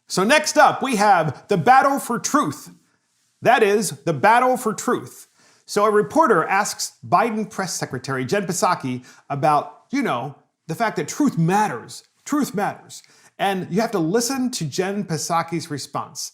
So next up, we have the battle for truth. That is, the battle for truth. So a reporter asks Biden press secretary Jen Psaki about, the fact that truth matters. Truth matters. And you have to listen to Jen Psaki's response.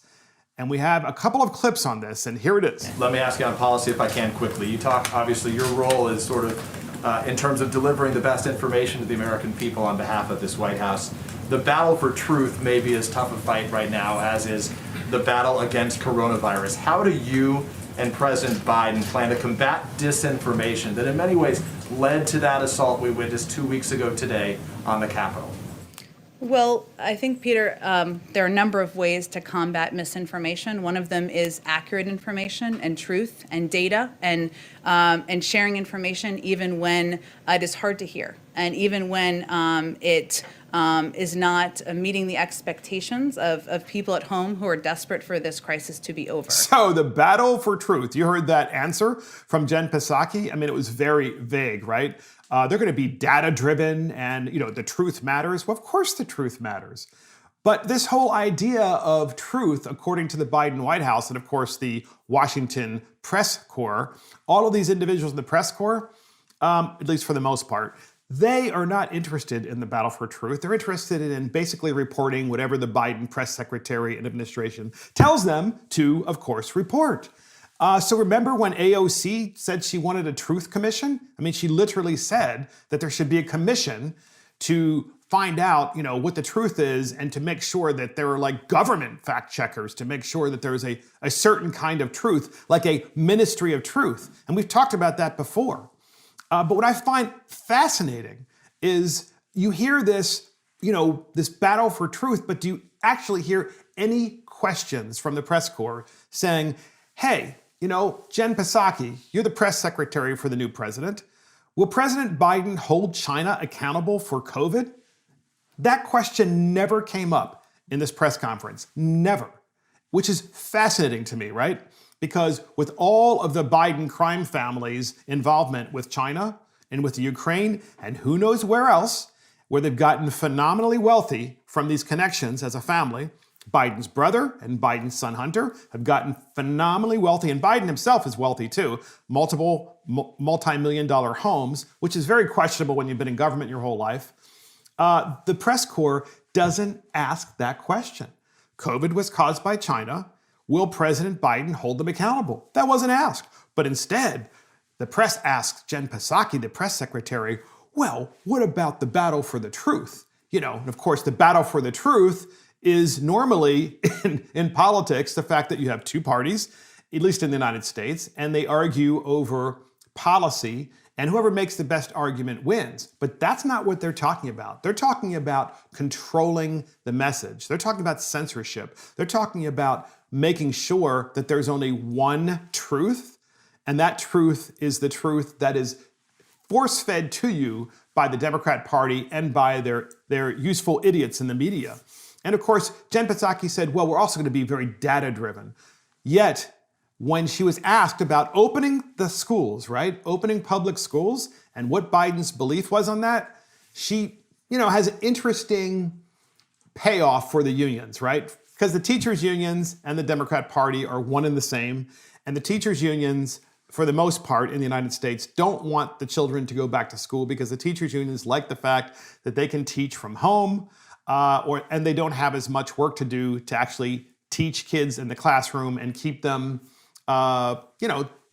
And we have a couple of clips on this, and here it is. Let me ask you on policy, if I can, quickly. You talk, obviously, your role is sort of in terms of delivering the best information to the American people on behalf of this White House. The battle for truth may be as tough a fight right now as is the battle against coronavirus. How do you and President Biden plan to combat disinformation that in many ways led to that assault we witnessed 2 weeks ago today on the Capitol? Well, I think, Peter, there are a number of ways to combat misinformation. One of them is accurate information and truth and data and sharing information even when it is hard to hear and even when it is not meeting the expectations of people at home who are desperate for this crisis to be over. So the battle for truth, you heard that answer from Jen Psaki. I mean, it was very vague, right? They're going to be data-driven and, the truth matters. Well, of course the truth matters. But this whole idea of truth, according to the Biden White House and, of course, the Washington press corps, all of these individuals in the press corps, at least for the most part, they are not interested in the battle for truth. They're interested in basically reporting whatever the Biden press secretary and administration tells them to, of course, report. So remember when AOC said she wanted a truth commission? I mean, she literally said that there should be a commission to find out, what the truth is and to make sure that there are like government fact checkers to make sure that there's a certain kind of truth, like a ministry of truth. And we've talked about that before. But what I find fascinating is you hear this, this battle for truth, but do you actually hear any questions from the press corps saying, hey, Jen Psaki, you're the press secretary for the new president. Will President Biden hold China accountable for COVID? That question never came up in this press conference. Never. Which is fascinating to me, right? Because with all of the Biden crime family's involvement with China and with the Ukraine and who knows where else, where they've gotten phenomenally wealthy from these connections as a family, Biden's brother and Biden's son Hunter have gotten phenomenally wealthy, and Biden himself is wealthy too, multiple multi-million-dollar homes, which is very questionable when you've been in government your whole life. The press corps doesn't ask that question. COVID was caused by China. Will President Biden hold them accountable? That wasn't asked. But instead, the press asked Jen Psaki, the press secretary, well, what about the battle for the truth? And of course, the battle for the truth is normally in politics the fact that you have two parties, at least in the United States, and they argue over policy, and whoever makes the best argument wins. But that's not what they're talking about. They're talking about controlling the message. They're talking about censorship. They're talking about making sure that there's only one truth, and that truth is the truth that is force-fed to you by the Democrat Party and by their useful idiots in the media. And of course, Jen Psaki said, well, we're also going to be very data-driven. Yet, when she was asked about opening the schools, right? Opening public schools and what Biden's belief was on that, she, has an interesting payoff for the unions, right? Because the teachers' unions and the Democrat Party are one and the same. And the teachers' unions, for the most part in the United States, don't want the children to go back to school because the teachers' unions like the fact that they can teach from home, and they don't have as much work to do to actually teach kids in the classroom and keep them,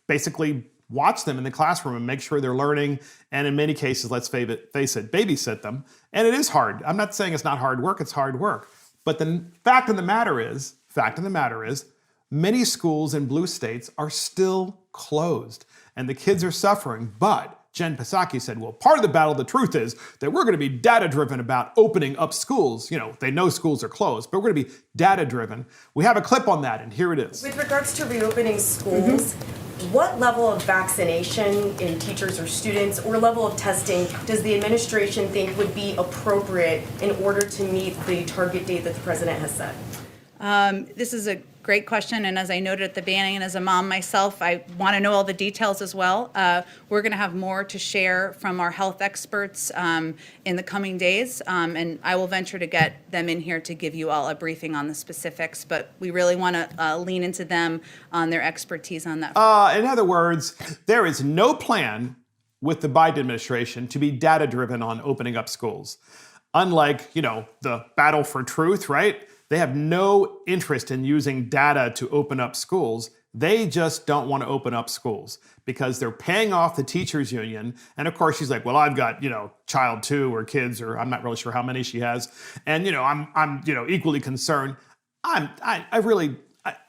basically watch them in the classroom and make sure they're learning. And in many cases, let's face it, babysit them. And it is hard. I'm not saying it's not hard work, it's hard work. But the fact of the matter is, many schools in blue states are still closed and the kids are suffering. But Jen Psaki said, well, part of the battle, the truth is that we're going to be data-driven about opening up schools. They know schools are closed, but we're going to be data-driven. We have a clip on that, and here it is. With regards to reopening schools, what level of vaccination in teachers or students or level of testing does the administration think would be appropriate in order to meet the target date that the president has set? This is a great question, and as I noted at the beginning, and as a mom myself, I want to know all the details as well. We're going to have more to share from our health experts in the coming days, and I will venture to get them in here to give you all a briefing on the specifics, but we really want to lean into them on their expertise on that. In other words, there is no plan with the Biden administration to be data-driven on opening up schools. Unlike, the battle for truth, right? They have no interest in using data to open up schools. They just don't want to open up schools because they're paying off the teachers union. And of course, she's like, well, I've got, child 2 or kids, or I'm not really sure how many she has. And, I'm equally concerned.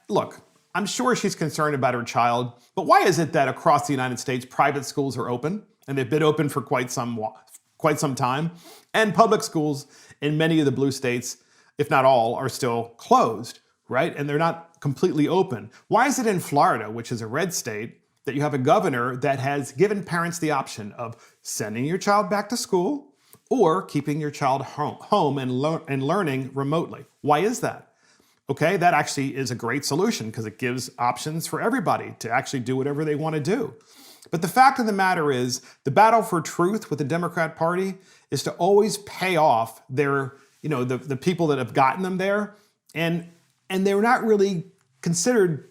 Look, I'm sure she's concerned about her child, but why is it that across the United States, private schools are open, and they've been open for quite some time, and public schools in many of the blue states, if not all, are still closed, right? And they're not completely open. Why is it in Florida, which is a red state, that you have a governor that has given parents the option of sending your child back to school or keeping your child home and learning remotely? Why is that? Okay, that actually is a great solution because it gives options for everybody to actually do whatever they want to do. But the fact of the matter is, the battle for truth with the Democrat Party is to always pay off their, the people that have gotten them there, and they're not really considered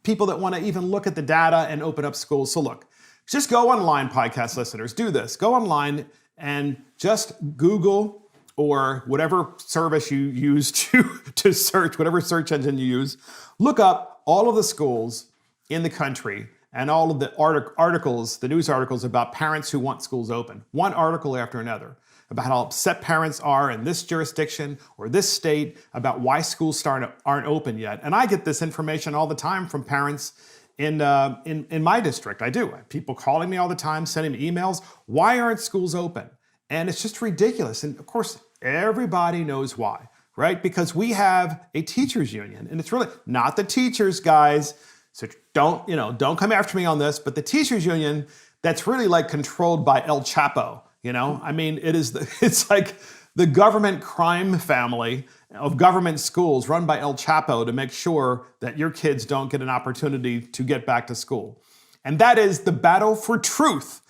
people that want to even look at the data and open up schools. So look, just go online, podcast listeners, do this. Go online and just Google or whatever service you use to search, whatever search engine you use, look up all of the schools in the country and all of the articles, the news articles about parents who want schools open. One article after another about how upset parents are in this jurisdiction or this state about why schools aren't open yet. And I get this information all the time from parents in my district. I do. People calling me all the time, sending me emails. Why aren't schools open? And it's just ridiculous. And of course, everybody knows why, right? Because we have a teachers union, and it's really not the teachers, guys. So don't come after me on this, but the teachers union that's really like controlled by El Chapo, I mean, it's like the government crime family of government schools run by El Chapo to make sure that your kids don't get an opportunity to get back to school. And that is the battle for truth